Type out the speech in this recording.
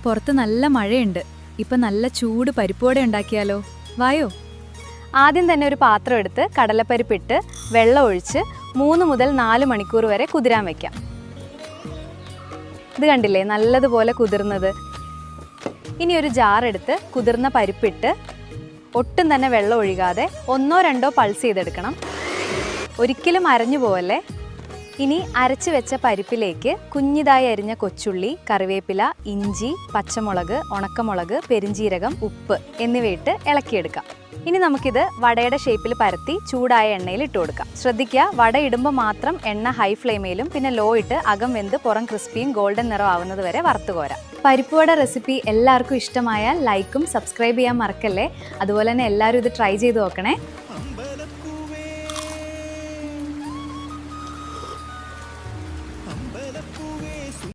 പുറത്ത് നല്ല മഴയുണ്ട്. ഇപ്പൊ നല്ല ചൂട് പരിപ്പോടെ ഉണ്ടാക്കിയാലോ? വായോ. ആദ്യം തന്നെ ഒരു പാത്രം എടുത്ത് കടലപ്പരിപ്പിട്ട് വെള്ളം ഒഴിച്ച് 3 മുതൽ 4 മണിക്കൂർ വരെ കുതിരാൻ വെക്കാം. ഇത് കണ്ടില്ലേ നല്ലതുപോലെ കുതിർന്നത്. ഇനി ഒരു ജാർ എടുത്ത് കുതിർന്ന പരിപ്പിട്ട് ഒട്ടും തന്നെ വെള്ളം ഒഴിക്കാതെ 1-2 പൾസ് ചെയ്തെടുക്കണം. ഒരിക്കലും അരഞ്ഞു പോവല്ലേ. ഇനി അരച്ചു വെച്ച പരിപ്പിലേക്ക് കുഞ്ഞിതായി അരിഞ്ഞ കൊച്ചുള്ളി, കറിവേപ്പില, ഇഞ്ചി, പച്ചമുളക്, ഉണക്കമുളക്, പെരിഞ്ജീരകം, ഉപ്പ് എന്നിവയിട്ട് ഇളക്കിയെടുക്കാം. ഇനി നമുക്കിത് വടയുടെ ഷേപ്പിൽ പരത്തി ചൂടായ എണ്ണയിൽ ഇട്ട് കൊടുക്കാം. ശ്രദ്ധിക്കുക, വട ഇടുമ്പോൾ മാത്രം എണ്ണ ഹൈ ഫ്ലെയിമിലും പിന്നെ ലോ ഇട്ട് അകം വെന്ത് പുറം ക്രിസ്പിയും ഗോൾഡൻ നിറം ആവുന്നത് വരെ വറുത്ത് കോരാം. പരിപ്പ് വട റെസിപ്പി എല്ലാവർക്കും ഇഷ്ടമായാൽ ലൈക്കും സബ്സ്ക്രൈബ് ചെയ്യാൻ മറക്കല്ലേ. അതുപോലെ തന്നെ എല്ലാവരും ഇത് ട്രൈ ചെയ്ത് നോക്കണേ.